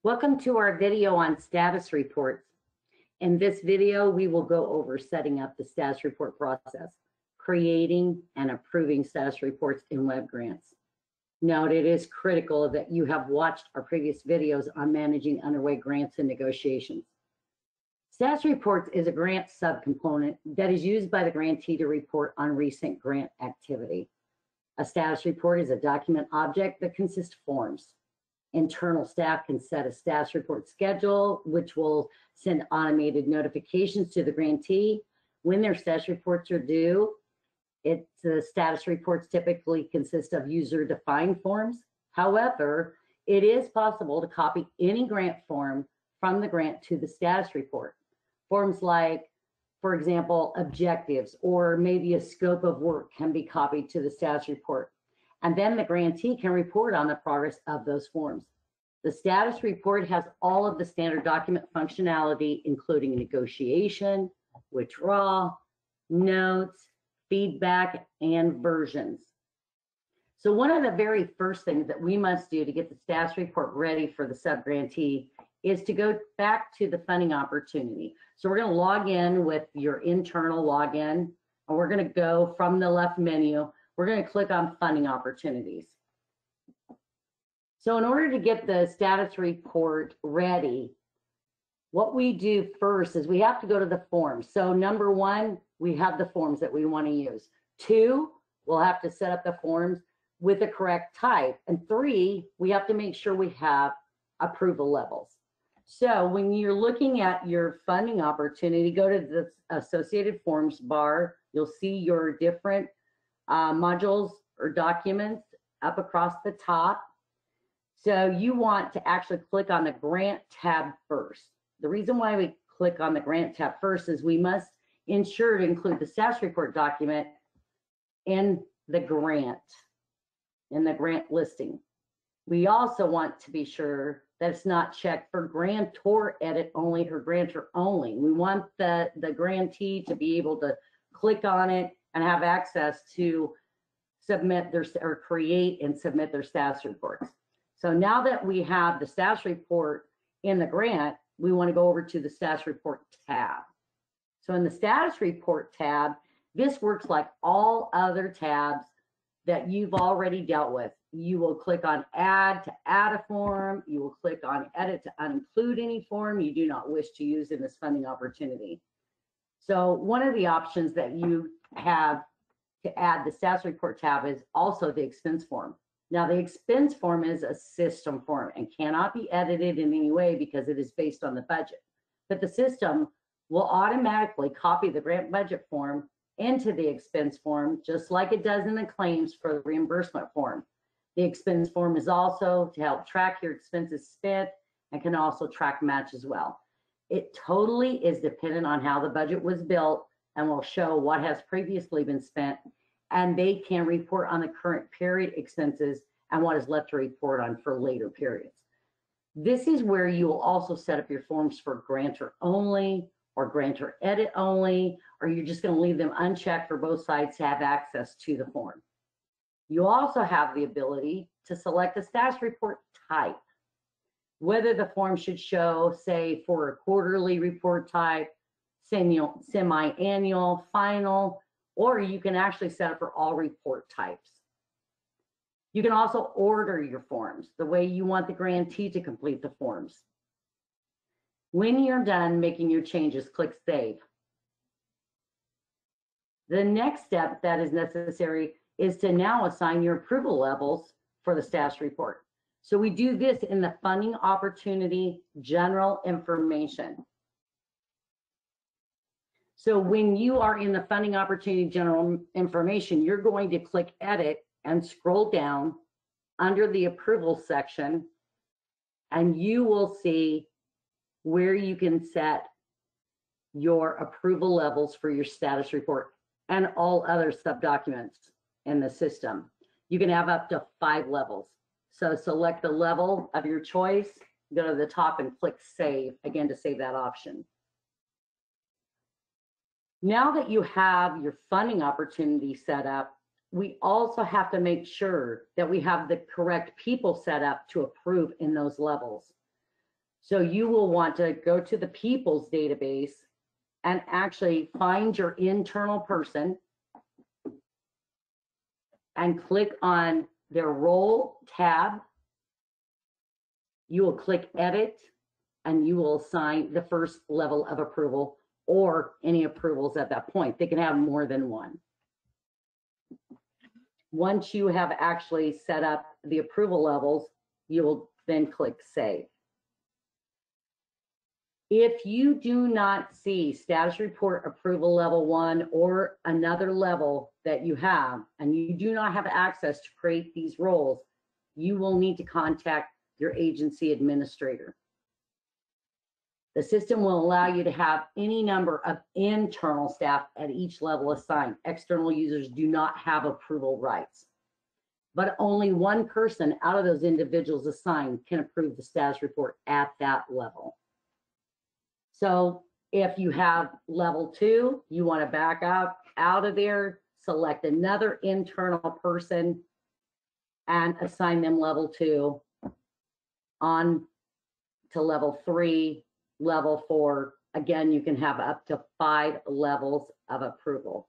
Welcome to our video on status reports. In this video, we will go over setting up the status report process, creating and approving status reports in WebGrants. Note it is critical that you have watched our previous videos on managing underway grants and negotiations. Status reports is a grant subcomponent that is used by the grantee to report on recent grant activity. A status report is a document object that consists of forms. Internal staff can set a status report schedule, which will send automated notifications to the grantee when their status reports are due. The status reports typically consist of user-defined forms. However, it is possible to copy any grant form from the grant to the status report. Forms like, for example, objectives or maybe a scope of work can be copied to the status report. And then the grantee can report on the progress of those forms. The status report has all of the standard document functionality, including negotiation, withdrawal, notes, feedback, and versions. So one of the very first things that we must do to get the status report ready for the sub-grantee is to go back to the funding opportunity. So we're going to log in with your internal login, and we're going to go from the left menu. We're going to click on funding opportunities. So in order to get the status report ready, what we do first is we have to go to the forms. So number one, we have the forms that we want to use. Two, we'll have to set up the forms with the correct type. And three, we have to make sure we have approval levels. So when you're looking at your funding opportunity, go to the associated forms bar. You'll see your different modules or documents up across the top. So you want to actually click on the grant tab first. The reason why we click on the grant tab first is we must ensure to include the status report document in the grant listing. We also want to be sure that it's not checked for grantor edit only or grantor only. We want the grantee to be able to click on it and have access to submit their or create and submit their status reports. So now that we have the status report in the grant, we want to go over to the status report tab. So in the status report tab, this works like all other tabs that you've already dealt with. You will click on add to add a form. You will click on edit to uninclude any form you do not wish to use in this funding opportunity. So one of the options that you have to add the status report tab is also the expense form. Now the expense form is a system form and cannot be edited in any way because it is based on the budget. But the system will automatically copy the grant budget form into the expense form, just like it does in the claims for the reimbursement form. The expense form is also to help track your expenses spent and can also track match as well. It totally is dependent on how the budget was built and will show what has previously been spent, and they can report on the current period expenses and what is left to report on for later periods. This is where you will also set up your forms for grantor only or grantor edit only, or you're just going to leave them unchecked for both sides to have access to the form. You also have the ability to select a status report type, whether the form should show, say, for a quarterly report type, semi-annual, final, or you can actually set up for all report types. You can also order your forms the way you want the grantee to complete the forms. When you're done making your changes, click Save. The next step that is necessary is to now assign your approval levels for the status report. So we do this in the funding opportunity general information. So when you are in the funding opportunity general information, you're going to click Edit and scroll down under the approval section, and you will see where you can set your approval levels for your status report and all other sub-documents in the system. You can have up to 5 levels. So select the level of your choice, go to the top and click Save, again, to save that option. Now that you have your funding opportunity set up, we also have to make sure that we have the correct people set up to approve in those levels. So you will want to go to the people's database and actually find your internal person and click on their role tab. You will click edit and you will assign the first level of approval or any approvals at that point. They can have more than one. Once you have actually set up the approval levels, you will then click save. If you do not see status report approval level 1 or another level that you have, and you do not have access to create these roles, you will need to contact your agency administrator. The system will allow you to have any number of internal staff at each level assigned. External users do not have approval rights, but only one person out of those individuals assigned can approve the status report at that level. So if you have level 2, you want to back out of there, select another internal person and assign them level 2 on to level 3, level 4. Again, you can have up to 5 levels of approval.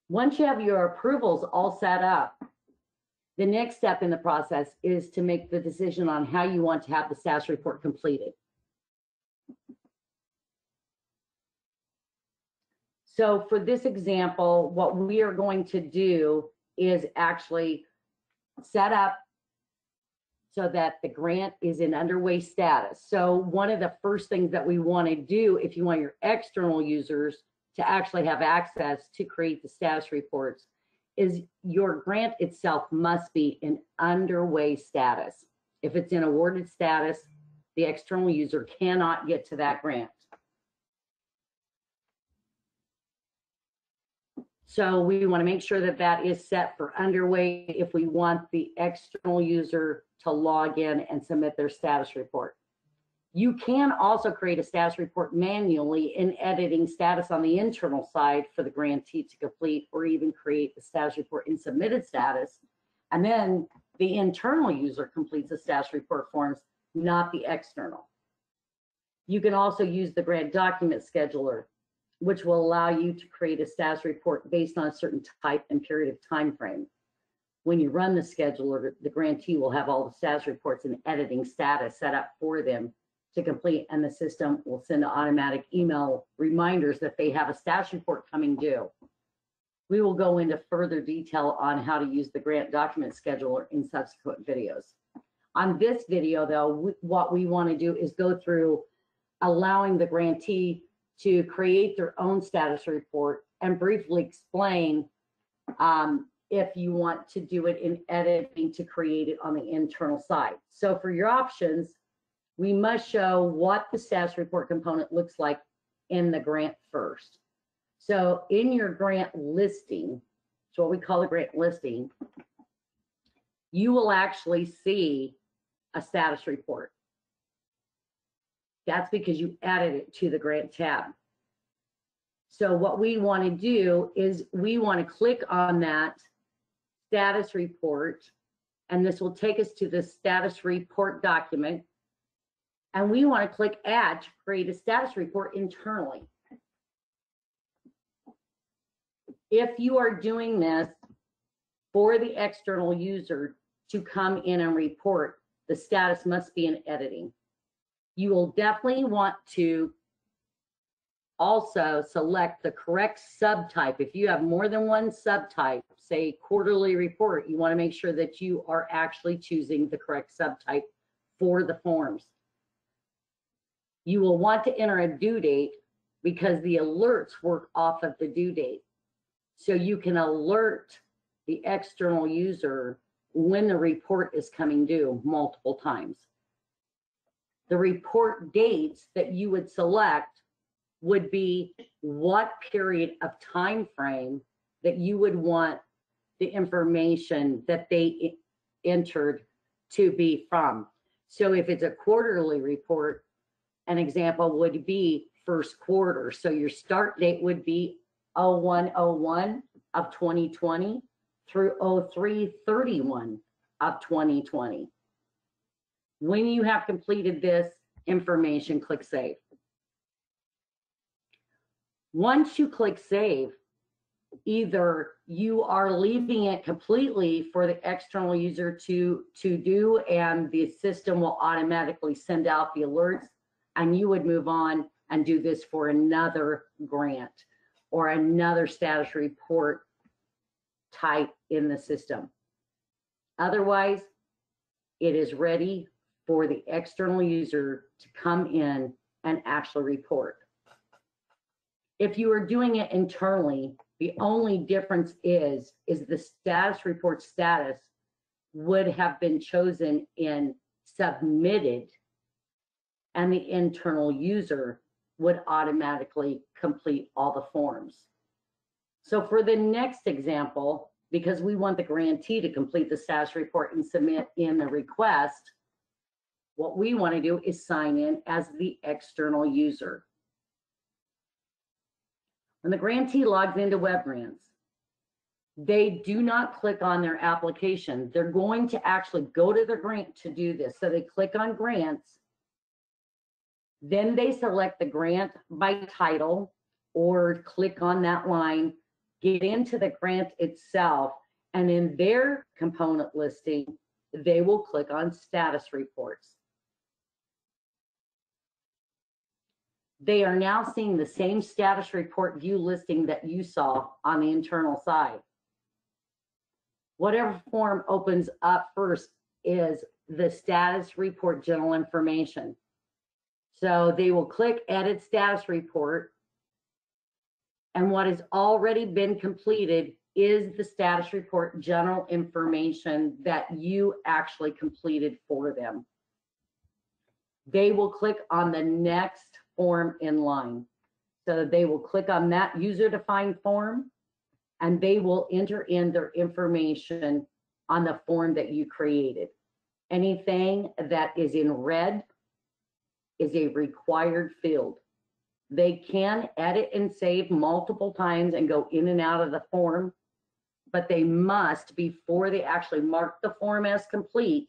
Once you have your approvals all set up, the next step in the process is to make the decision on how you want to have the status report completed. So for this example, what we are going to do is actually set up so that the grant is in underway status. So one of the first things that we want to do, if you want your external users to actually have access to create the status reports, is your grant itself must be in underway status. If it's in awarded status, the external user cannot get to that grant. So we want to make sure that that is set for underway if we want the external user to log in and submit their status report. You can also create a status report manually in editing status on the internal side for the grantee to complete, or even create the status report in submitted status. And then the internal user completes the status report forms, not the external. You can also use the grant document scheduler, which will allow you to create a status report based on a certain type and period of time frame. When you run the scheduler, the grantee will have all the status reports and editing status set up for them to complete, and the system will send automatic email reminders that they have a status report coming due. We will go into further detail on how to use the grant document scheduler in subsequent videos. On this video though, what we want to do is go through allowing the grantee to create their own status report and briefly explain if you want to do it in editing to create it on the internal side. So for your options, we must show what the status report component looks like in the grant first. So in your grant listing, so what we call the grant listing, you will actually see a status report. That's because you added it to the grant tab. So what we want to do is we want to click on that status report, and this will take us to the status report document. And we want to click add to create a status report internally. If you are doing this for the external user to come in and report, the status must be in editing. You will definitely want to also select the correct subtype. If you have more than one subtype, say quarterly report, you want to make sure that you are actually choosing the correct subtype for the forms. You will want to enter a due date because the alerts work off of the due date. So you can alert the external user when the report is coming due multiple times. The report dates that you would select would be what period of time frame that you would want the information that they entered to be from. So if it's a quarterly report, an example would be first quarter. So your start date would be 01/01 of 2020 through 03/31 of 2020. When you have completed this information, click Save. Once you click Save, either you are leaving it completely for the external user to do, and the system will automatically send out the alerts, and you would move on and do this for another grant or another status report type in the system. Otherwise, it is ready for the external user to come in and actually report. If you are doing it internally, the only difference is the status report status would have been chosen in submitted, and the internal user would automatically complete all the forms. So for the next example, because we want the grantee to complete the status report and submit in the request, what we want to do is sign in as the external user. When the grantee logs into WebGrants, they do not click on their application. They're going to actually go to their grant to do this. So they click on grants, then they select the grant by title or click on that line, get into the grant itself, and in their component listing, they will click on status reports. They are now seeing the same status report view listing that you saw on the internal side. Whatever form opens up first is the status report general information. So they will click Edit Status Report, and what has already been completed is the status report general information that you actually completed for them. They will click on the next form in line. So they will click on that user-defined form, and they will enter in their information on the form that you created. Anything that is in red is a required field. They can edit and save multiple times and go in and out of the form, but they must, before they actually mark the form as complete,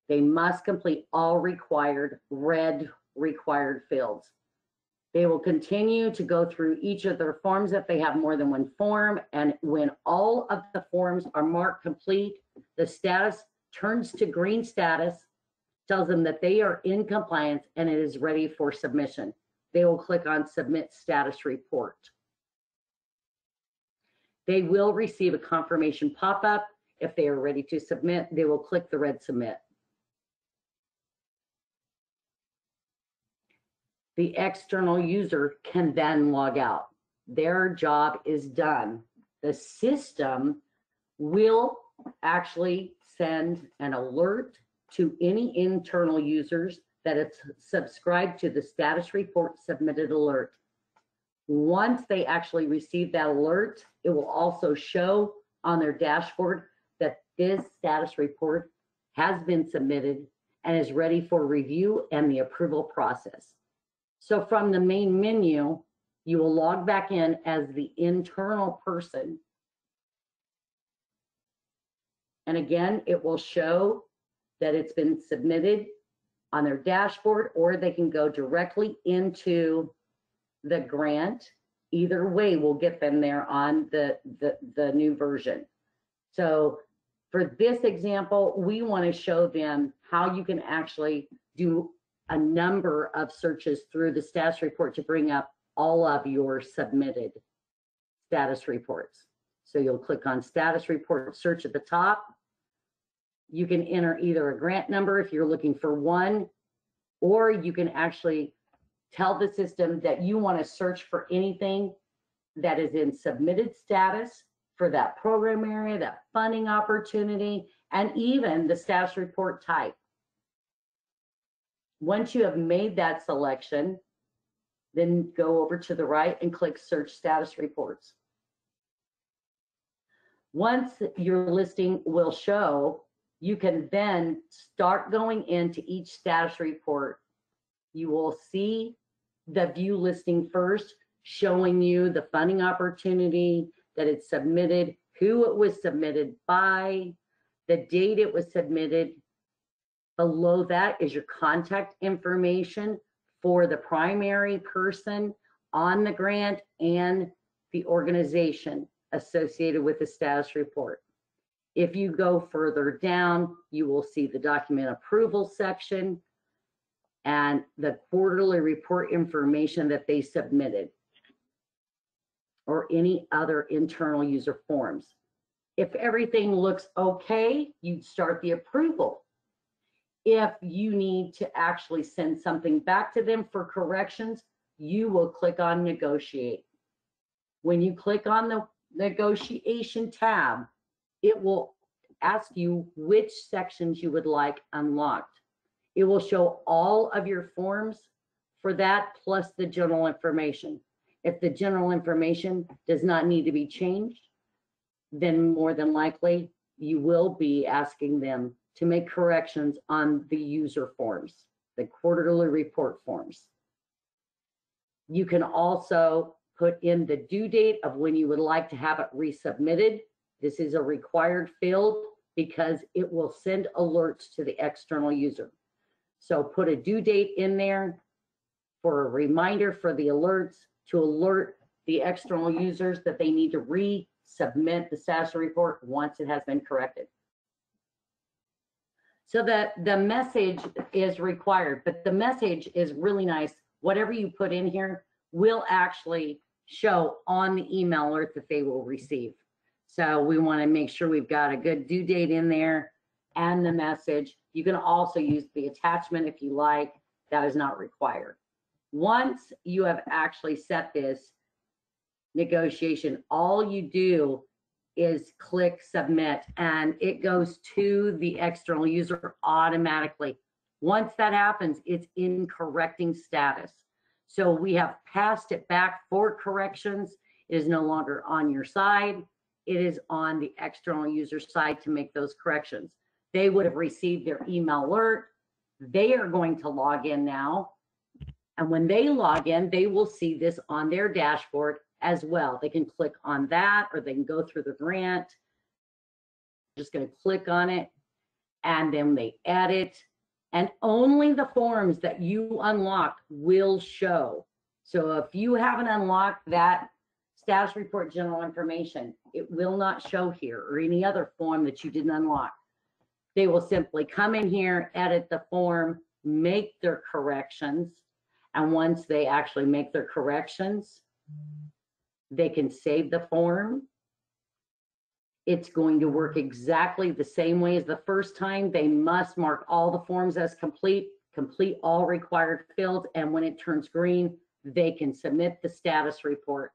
they must complete all required red required fields. They will continue to go through each of their forms if they have more than one form, and when all of the forms are marked complete, the status turns to green status, tells them that they are in compliance and it is ready for submission. They will click on Submit Status Report. They will receive a confirmation pop-up. If they are ready to submit, they will click the red Submit. The external user can then log out. Their job is done. The system will actually send an alert to any internal users that it's subscribed to the status report submitted alert. Once they actually receive that alert, it will also show on their dashboard that this status report has been submitted and is ready for review and the approval process. So from the main menu, you will log back in as the internal person. And again, it will show that it's been submitted on their dashboard, or they can go directly into the grant. Either way will get them there on the new version. So for this example, we want to show them how you can actually do a number of searches through the status report to bring up all of your submitted status reports. So you'll click on status report search at the top. You can enter either a grant number if you're looking for one, or you can actually tell the system that you want to search for anything that is in submitted status for that program area, that funding opportunity, and even the status report type. Once you have made that selection, then go over to the right and click Search Status Reports. Once your listing will show, you can then start going into each status report. You will see the view listing first, showing you the funding opportunity, that it's submitted, who it was submitted by, the date it was submitted, Below that is your contact information for the primary person on the grant and the organization associated with the status report. If you go further down, you will see the document approval section and the quarterly report information that they submitted, or any other internal user forms. If everything looks okay, you'd start the approval. If you need to actually send something back to them for corrections, you will click on negotiate. When you click on the negotiation tab, it will ask you which sections you would like unlocked. It will show all of your forms for that, plus the general information. If the general information does not need to be changed, then more than likely you will be asking them to make corrections on the user forms, the quarterly report forms. You can also put in the due date of when you would like to have it resubmitted. This is a required field because it will send alerts to the external user. So put a due date in there for a reminder for the alerts to alert the external users that they need to resubmit the status report once it has been corrected. So that the message is required, but the message is really nice. Whatever you put in here will actually show on the email alert that they will receive. So we want to make sure we've got a good due date in there and the message. You can also use the attachment if you like. That is not required. Once you have actually set this negotiation, all you do is click submit and it goes to the external user automatically. Once that happens, it's in correcting status. So we have passed it back for corrections. It is no longer on your side. It is on the external user side to make those corrections. They would have received their email alert. They are going to log in now. And when they log in, they will see this on their dashboard as well. They can click on that, or they can go through the grant. Just going to click on it, and then they edit, and only the forms that you unlocked will show. So if you haven't unlocked that status report general information, it will not show here, or any other form that you didn't unlock. They will simply come in here, edit the form, make their corrections, and once they actually make their corrections, they can save the form. It's going to work exactly the same way as the first time. They must mark all the forms as complete, complete all required fields, and when it turns green, they can submit the status report.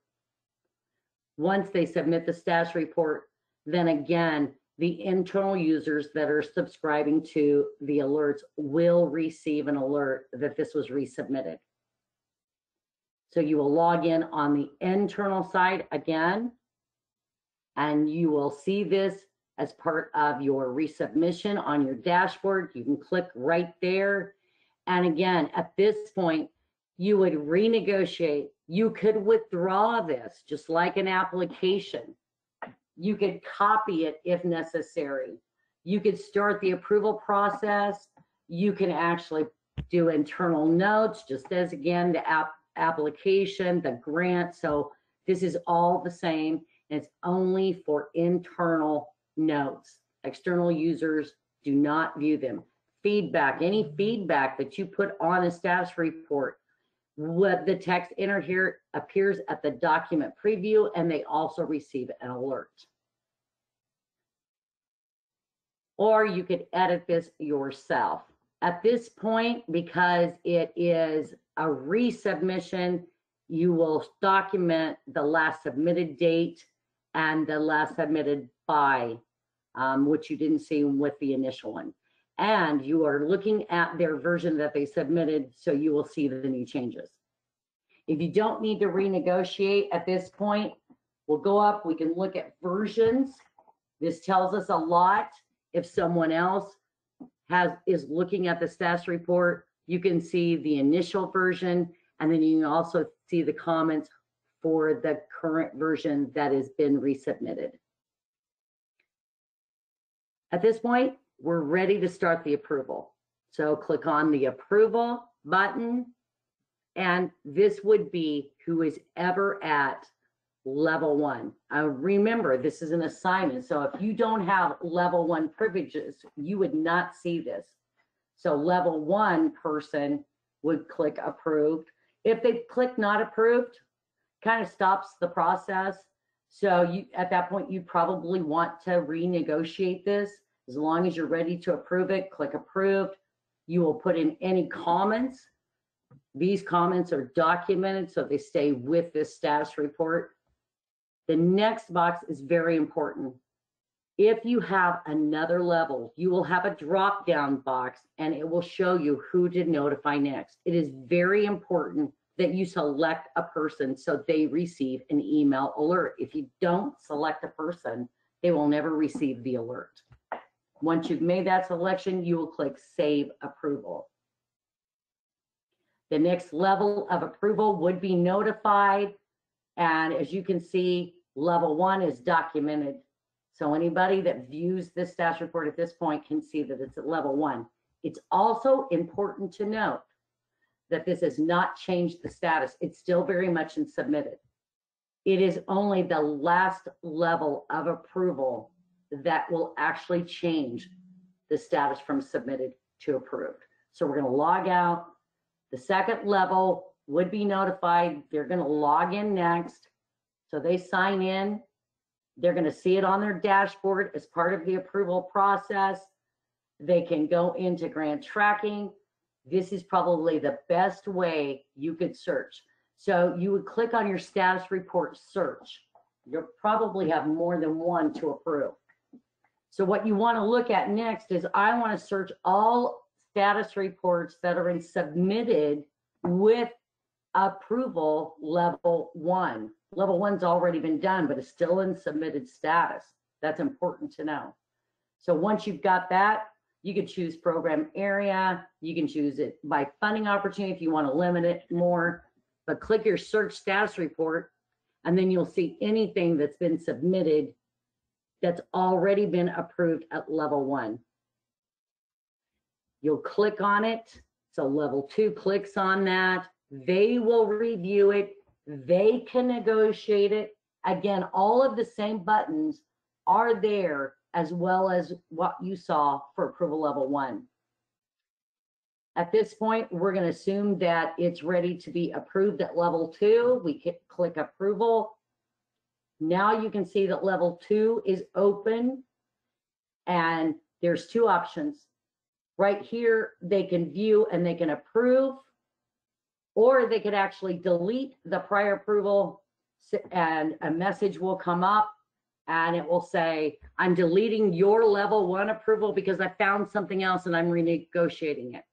Once they submit the status report, then again, the internal users that are subscribing to the alerts will receive an alert that this was resubmitted. So you will log in on the internal side again, and you will see this as part of your resubmission on your dashboard. You can click right there. And again, at this point, you would renegotiate. You could withdraw this just like an application. You could copy it if necessary. You could start the approval process. You can actually do internal notes, just as again, the application, the grant. So this is all the same. It's only for internal notes. External users do not view them. Feedback, any feedback that you put on a status report, what the text entered here appears at the document preview, and they also receive an alert. Or you could edit this yourself. At this point, because it is a resubmission, you will document the last submitted date and the last submitted by, which you didn't see with the initial one. And you are looking at their version that they submitted, so you will see the new changes. If you don't need to renegotiate at this point, we'll go up, we can look at versions. This tells us a lot. If someone else is looking at the status report, you can see the initial version, and then you can also see the comments for the current version that has been resubmitted. At this point, we're ready to start the approval. So click on the approval button, and this would be who is ever at level 1. Remember, this is an assignment. So if you don't have level 1 privileges, you would not see this. So level 1 person would click approved. If they click not approved, kind of stops the process. So you, at that point, you probably want to renegotiate this. As long as you're ready to approve it, click approved. You will put in any comments. These comments are documented, so they stay with this status report. The next box is very important. If you have another level, you will have a drop-down box and it will show you who to notify next. It is very important that you select a person so they receive an email alert. If you don't select a person, they will never receive the alert. Once you've made that selection, you will click Save Approval. The next level of approval would be notified. And as you can see, level 1 is documented. So anybody that views this status report at this point can see that it's at level 1. It's also important to note that this has not changed the status. It's still very much in submitted. It is only the last level of approval that will actually change the status from submitted to approved. So we're going to log out. The second level would be notified. They're going to log in next. So they sign in. They're going to see it on their dashboard as part of the approval process. They can go into grant tracking. This is probably the best way you could search. So you would click on your status report search. You'll probably have more than one to approve. So what you want to look at next is I want to search all status reports that are in submitted with approval level 1. Level 1's already been done, but it's still in submitted status. That's important to know. So once you've got that, you can choose program area. You can choose it by funding opportunity if you want to limit it more, but click your search status report, and then you'll see anything that's been submitted that's already been approved at level 1. You'll click on it. So level 2 clicks on that. They will review it. They can negotiate it. Again, all of the same buttons are there as well as what you saw for approval level 1. At this point, we're going to assume that it's ready to be approved at level 2. We can click approval. Now you can see that level 2 is open, and there's 2 options. Right here, they can view and they can approve, or they could actually delete the prior approval, and a message will come up and it will say, I'm deleting your level 1 approval because I found something else and I'm renegotiating it.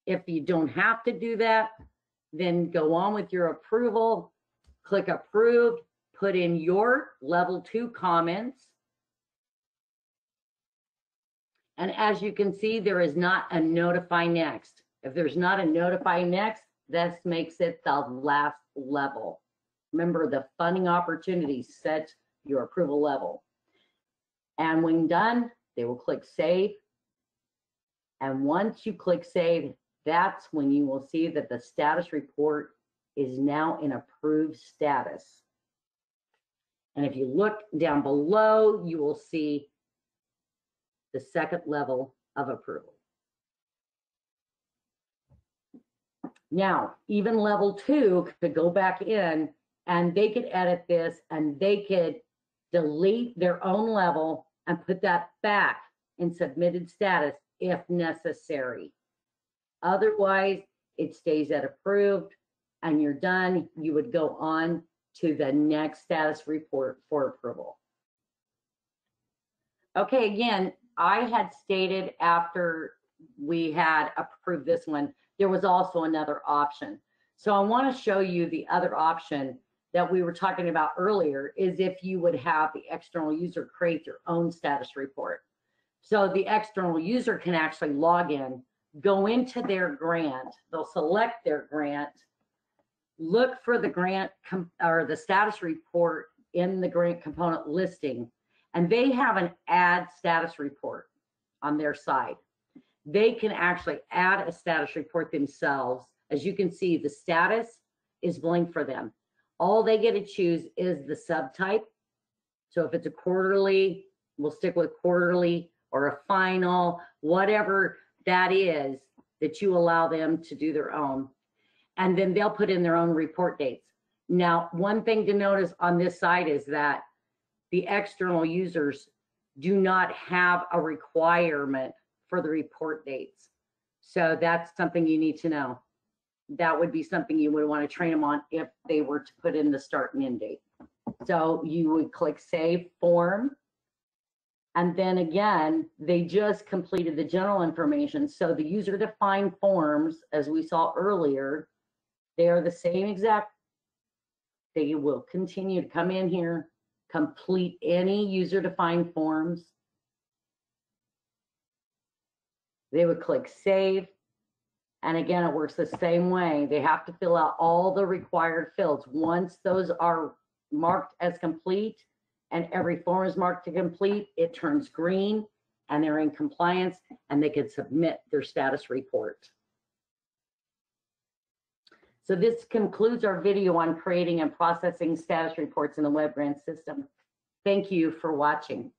If you don't have to do that, then go on with your approval, click approved, put in your level 2 comments. And as you can see, there is not a notify next. If there's not a notify next, this makes it the last level. Remember, the funding opportunity sets your approval level. And when done, they will click save. And once you click save, that's when you will see that the status report is now in approved status. And if you look down below, you will see the second level of approval. Now, even level 2 could go back in and they could edit this and they could delete their own level and put that back in submitted status if necessary. Otherwise, it stays at approved and you're done. You would go on to the next status report for approval. Okay, again, I had stated after we had approved this one, there was also another option. So I want to show you the other option that we were talking about earlier, is if you would have the external user create their own status report. So the external user can actually log in, go into their grant, they'll select their grant, look for the grant or the status report in the grant component listing, and they have an add status report on their side. they can actually add a status report themselves. As you can see, the status is blank for them. All they get to choose is the subtype. So if it's a quarterly, we'll stick with quarterly, or a final, whatever that is, that you allow them to do their own. And then they'll put in their own report dates. Now, one thing to notice on this side is that the external users do not have a requirement for the report dates. So that's something you need to know. That would be something you would want to train them on if they were to put in the start and end date. So you would click Save Form. And then again, they just completed the general information. So the user-defined forms, as we saw earlier, they are the same exact. They will continue to come in here, complete any user-defined forms. They would click Save. And again, it works the same way. They have to fill out all the required fields. Once those are marked as complete and every form is marked to complete, it turns green and they're in compliance and they can submit their status report. So this concludes our video on creating and processing status reports in the WebGrants system. Thank you for watching.